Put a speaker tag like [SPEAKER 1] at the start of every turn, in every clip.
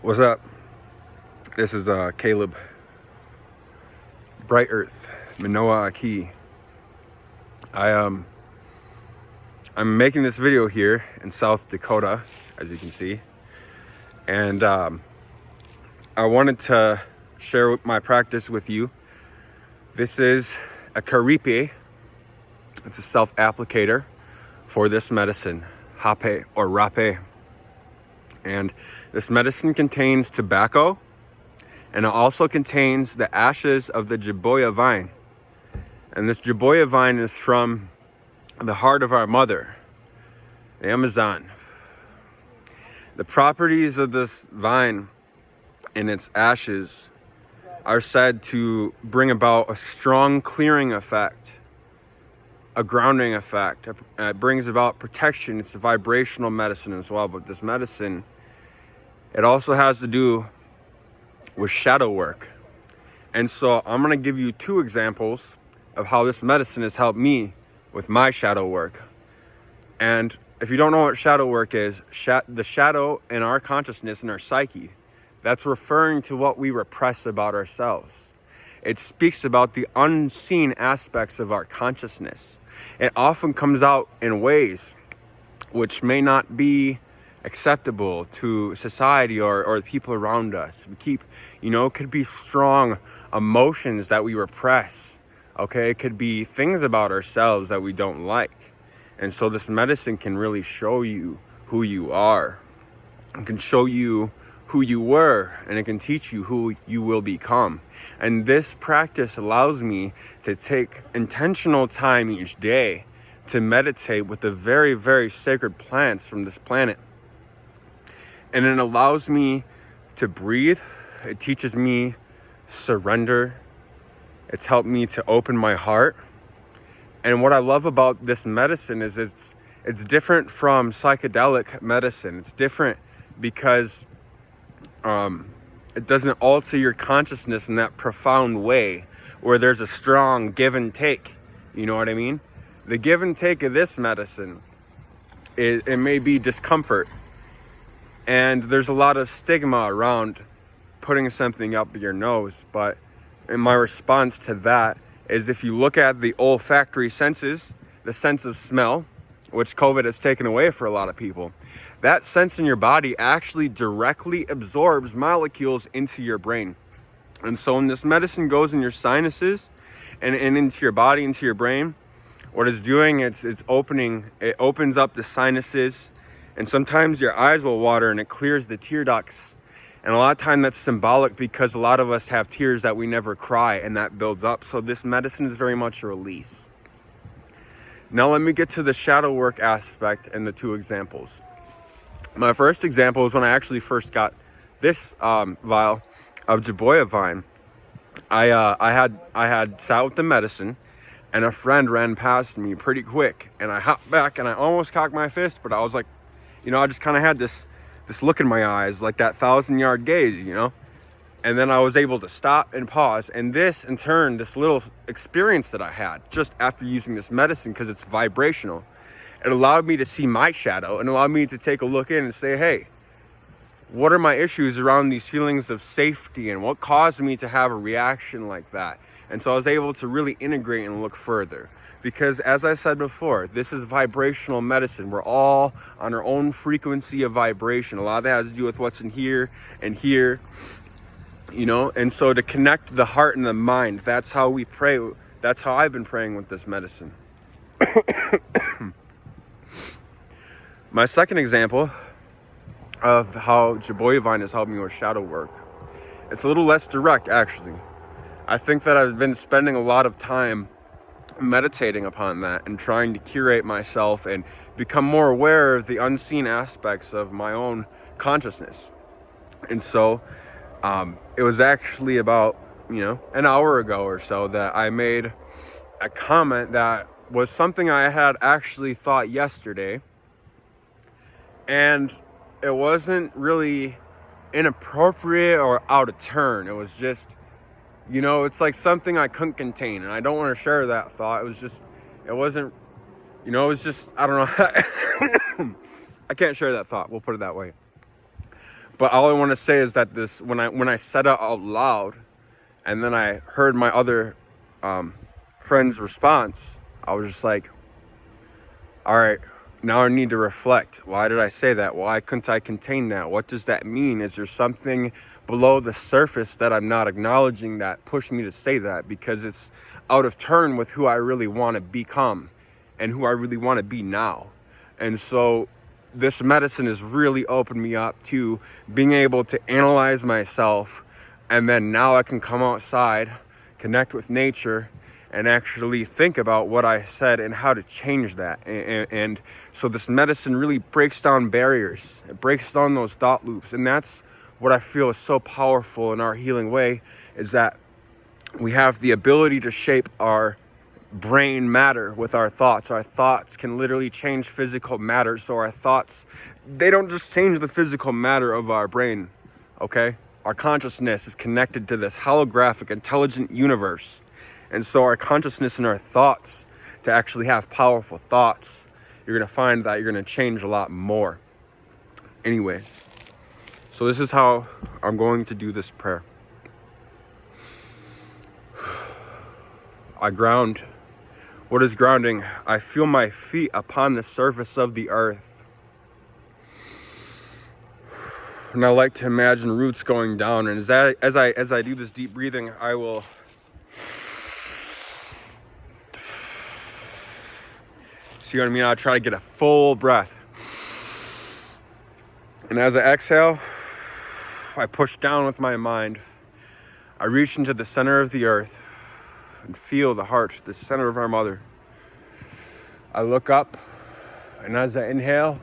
[SPEAKER 1] What's up? This is Caleb, Bright Earth, Manoa Aki. I'm making this video here in South Dakota, as you can see, and I wanted to share my practice with you. This is a Rapeh. It's a self-applicator for this medicine, Rapeh or Rapeh. And this medicine contains tobacco, and it also contains the ashes of the Jiboia vine. And this Jiboia vine is from the heart of our mother, the Amazon. The properties of this vine and its ashes are said to bring about a strong clearing effect, a grounding effect. It brings about protection. It's a vibrational medicine as well, but this medicine, it also has to do with shadow work. And so I'm going to give you two examples of how this medicine has helped me with my shadow work. And if you don't know what shadow work is, the shadow in our consciousness, in our psyche, that's referring to what we repress about ourselves. It speaks about the unseen aspects of our consciousness. It often comes out in ways which may not be acceptable to society or the people around us. We keep, it could be strong emotions that we repress. Okay, it could be things about ourselves that we don't like. And so this medicine can really show you who you are. It can show you who you were, and it can teach you who you will become. And this practice allows me to take intentional time each day to meditate with the very, very sacred plants from this planet. And it allows me to breathe. It teaches me surrender. It's helped me to open my heart. And what I love about this medicine is it's different from psychedelic medicine. It's different because it doesn't alter your consciousness in that profound way where there's a strong give and take. You know what I mean? The give and take of this medicine, it may be discomfort. And there's a lot of stigma around putting something up your nose. But in my response to that is, if you look at the olfactory senses, the sense of smell, which COVID has taken away for a lot of people, that sense in your body actually directly absorbs molecules into your brain. And so when this medicine goes in your sinuses and into your body, into your brain, what it's doing, it opens up the sinuses, and sometimes your eyes will water and it clears the tear ducts. And a lot of time that's symbolic because a lot of us have tears that we never cry, and that builds up. So this medicine is very much a release. Now let me get to the shadow work aspect and the two examples. My first example is when I actually first got this vial of Jiboia vine. I had sat with the medicine, and a friend ran past me pretty quick, and I hopped back and I almost cocked my fist, but I was like, I just kind of had this look in my eyes, like that 1,000-yard gaze, and then I was able to stop and pause. And this, in turn, this little experience that I had just after using this medicine, because it's vibrational, it allowed me to see my shadow and allowed me to take a look in and say, hey, what are my issues around these feelings of safety, and what caused me to have a reaction like that? And so I was able to really integrate and look further. Because as I said before, this is vibrational medicine. We're all on our own frequency of vibration. A lot of that has to do with what's in here and here, And so to connect the heart and the mind, that's how we pray. That's how I've been praying with this medicine. My second example of how Jiboia vine has helped me with shadow work, it's a little less direct, actually. I think that I've been spending a lot of time meditating upon that and trying to curate myself and become more aware of the unseen aspects of my own consciousness. And so it was actually about an hour ago or so that I made a comment that was something I had actually thought yesterday, and it wasn't really inappropriate or out of turn. It was just, it's like something I couldn't contain, and I don't want to share that thought. It was just I don't know. I can't share that thought. We'll put it that way. But all I want to say is that this, when I said it out loud, and then I heard my other friend's response, I was just like, all right, now I need to reflect. Why did I say that? Why couldn't I contain that? What does that mean? Is there something below the surface that I'm not acknowledging that pushed me to say that? Because it's out of turn with who I really want to become and who I really want to be now. And so this medicine has really opened me up to being able to analyze myself, and then now I can come outside, connect with nature, and actually think about what I said and how to change that. And so this medicine really breaks down barriers. It breaks down those thought loops. And that's what I feel is so powerful in our healing way, is that we have the ability to shape our brain matter with our thoughts. Our thoughts can literally change physical matter. So our thoughts, they don't just change the physical matter of our brain, okay? Our consciousness is connected to this holographic, intelligent universe. And so our consciousness and our thoughts, to actually have powerful thoughts, you're going to find that you're going to change a lot more. Anyway, so this is how I'm going to do this prayer. I ground. What is grounding? I feel my feet upon the surface of the earth. And I like to imagine roots going down. And as I do this deep breathing, I will see what I mean? I'll try to get a full breath. And as I exhale, I push down with my mind. I reach into the center of the earth and feel the heart, the center of our mother. I look up, and as I inhale,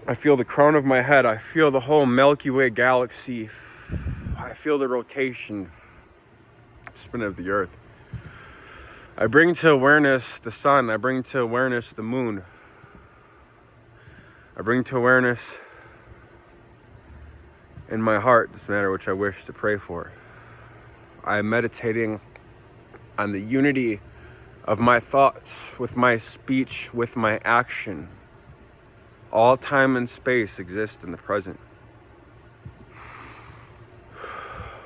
[SPEAKER 1] I feel the crown of my head. I feel the whole Milky Way galaxy. I feel the rotation, spin of the earth. I bring to awareness the sun. I bring to awareness the moon. I bring to awareness in my heart this matter which I wish to pray for. I am meditating on the unity of my thoughts, with my speech, with my action. All time and space exist in the present.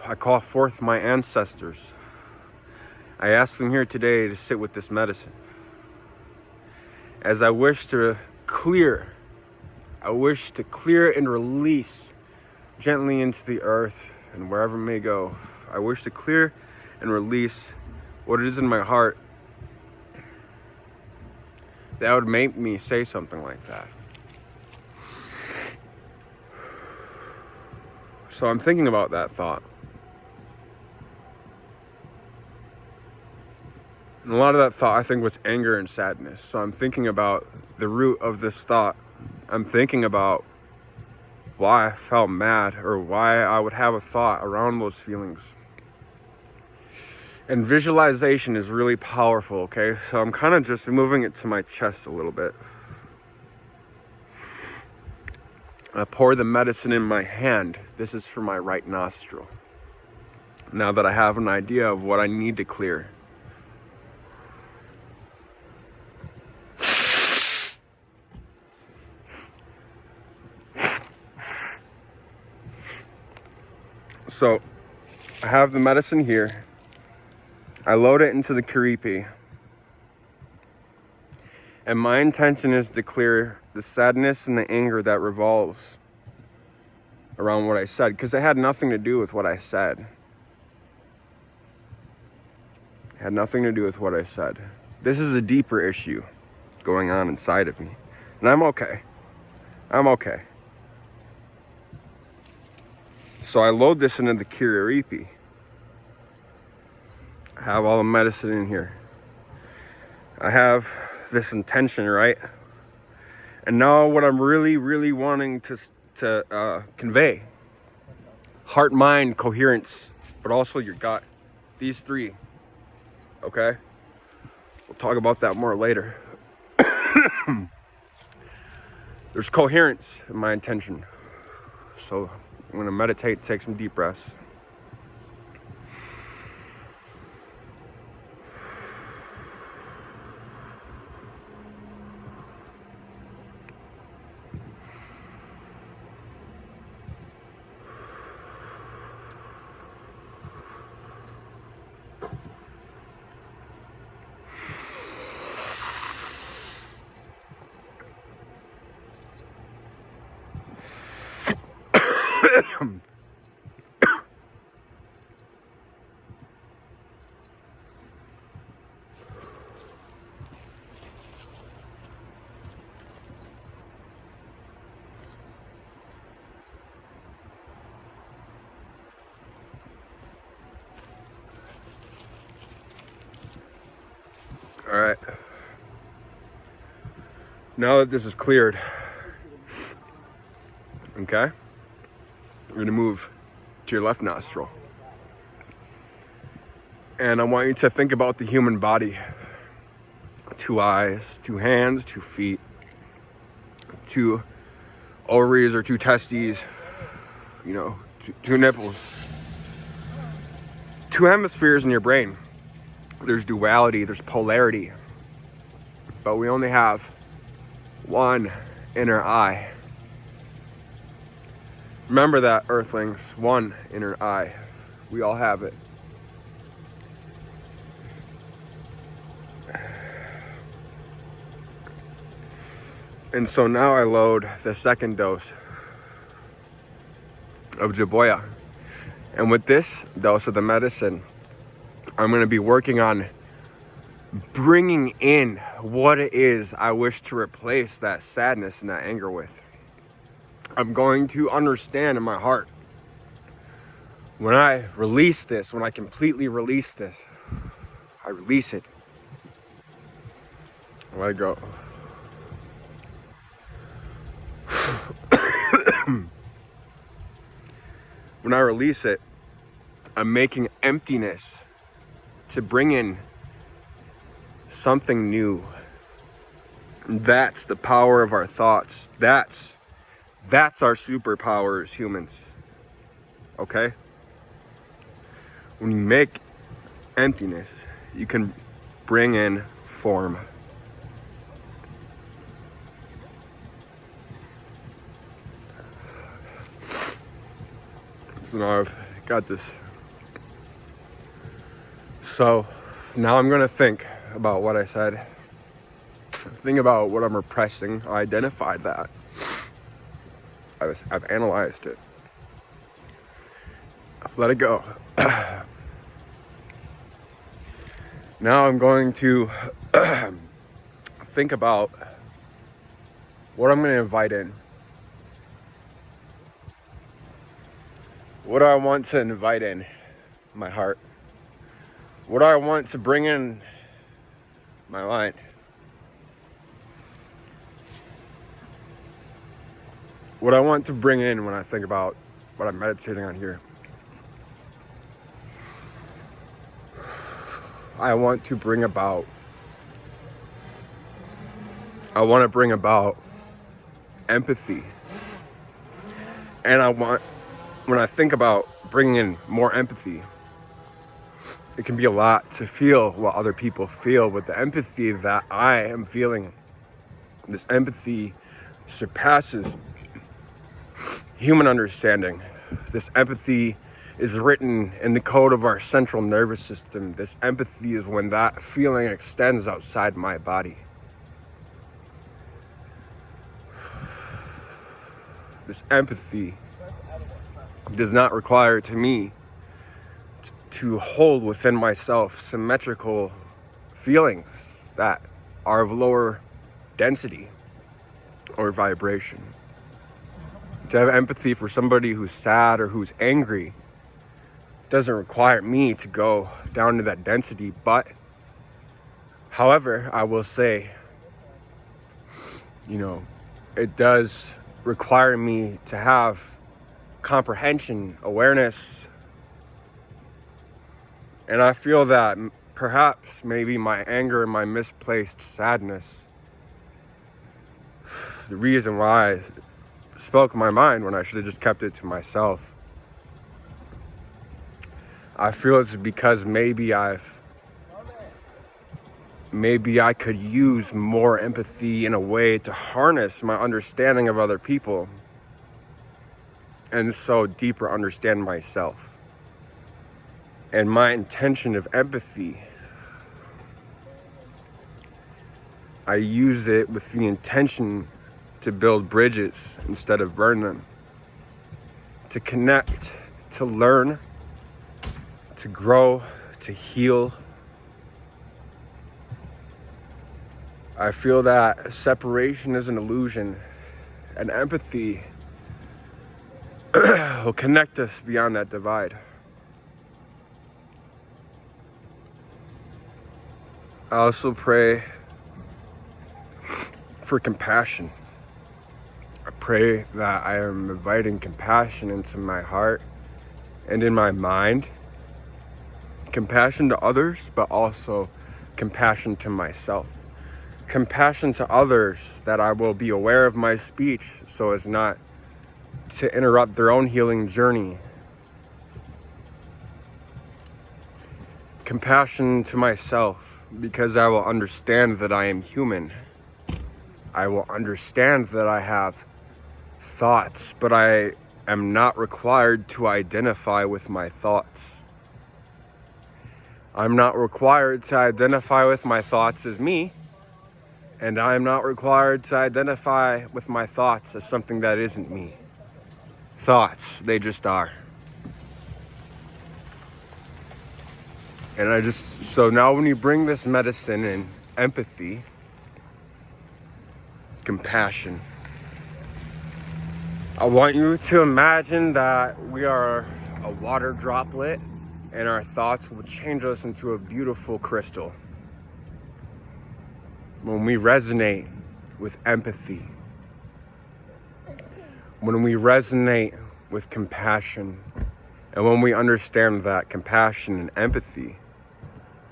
[SPEAKER 1] I call forth my ancestors. I ask them here today to sit with this medicine. As I wish to clear and release gently into the earth and wherever it may go. I wish to clear and release what it is in my heart that would make me say something like that. So I'm thinking about that thought. And a lot of that thought, I think, was anger and sadness. So I'm thinking about the root of this thought. I'm thinking about why I felt mad, or why I would have a thought around those feelings. And visualization is really powerful, okay? So I'm kind of just moving it to my chest a little bit. I pour the medicine in my hand. This is for my right nostril. Now that I have an idea of what I need to clear. So I have the medicine here. I load it into the Kiripi. And my intention is to clear the sadness and the anger that revolves around what I said, because it had nothing to do with what I said. It had nothing to do with what I said. This is a deeper issue going on inside of me. And I'm okay. I'm okay. So I load this into the Kiripi. I have all the medicine in here. I have this intention, right? And now what I'm really, really wanting to convey, heart, mind, coherence, but also your gut. These three, okay? We'll talk about that more later. There's coherence in my intention. So I'm gonna meditate, take some deep breaths. All right. Now that this is cleared, okay, you're gonna move to your left nostril. And I want you to think about the human body. 2 eyes, 2 hands, 2 feet, 2 ovaries or 2 testes, you know, 2 nipples, 2 hemispheres in your brain. There's duality, there's polarity, but we only have 1 inner eye. Remember that, Earthlings, 1 inner eye. We all have it. And so now I load the second dose of Jiboia. And with this dose of the medicine, I'm going to be working on bringing in what it is I wish to replace that sadness and that anger with. I'm going to understand in my heart, when I release this, when I completely release this, I release it. I let it go. When I release it, I'm making emptiness to bring in something new. That's the power of our thoughts. That's our superpower as humans. Okay? When you make emptiness, you can bring in form. So now I've got this. So now I'm gonna think about what I said. Think about what I'm repressing. I identified that. I've analyzed it. I've let it go. Now I'm going to think about what I'm going to invite in. What do I want to invite in my heart? What do I want to bring in my mind? What I want to bring in when I think about what I'm meditating on here. I want to bring about empathy. And when I think about bringing in more empathy, it can be a lot to feel what other people feel, but the empathy that I am feeling, this empathy surpasses human understanding. This empathy is written in the code of our central nervous system. This empathy is when that feeling extends outside my body. This empathy does not require to me to hold within myself symmetrical feelings that are of lower density or vibration. To have empathy for somebody who's sad or who's angry doesn't require me to go down to that density, but however, I will say, it does require me to have comprehension, awareness, and I feel that perhaps maybe my anger and my misplaced sadness, the reason why I spoke my mind when I should have just kept it to myself, I feel it's because maybe I could use more empathy in a way to harness my understanding of other people and so deeper understand myself. And my intention of empathy, I use it with the intention to build bridges instead of burn them, to connect, to learn, to grow, to heal. I feel that separation is an illusion, and empathy will connect us beyond that divide. I also pray for compassion. I pray that I am inviting compassion into my heart and in my mind. Compassion to others, but also compassion to myself. Compassion to others, that I will be aware of my speech so as not to interrupt their own healing journey. Compassion to myself, because I will understand that I am human. I will understand that I have thoughts, but I am not required to identify with my thoughts. I'm not required to identify with my thoughts as me, and I'm not required to identify with my thoughts as something that isn't me. Thoughts, they just are. And so now when you bring this medicine in empathy, compassion, I want you to imagine that we are a water droplet and our thoughts will change us into a beautiful crystal. When we resonate with empathy, when we resonate with compassion, and when we understand that compassion and empathy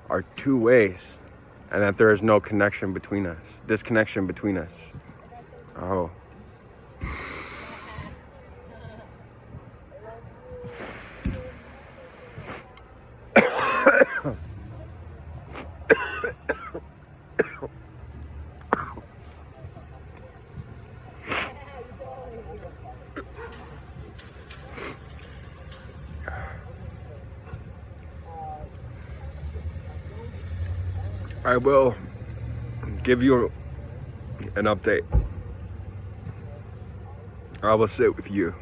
[SPEAKER 1] are two ways, and that there is no connection between us, disconnection between us. Oh. I will give you an update. I will sit with you.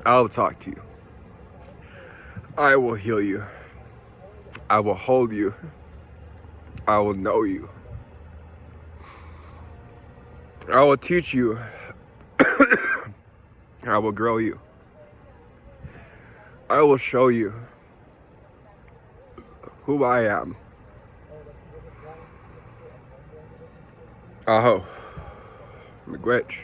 [SPEAKER 1] I will talk to you. I will heal you. I will hold you. I will know you. I will teach you. I will grow you. I will show you who I am. Aho. Miigwech.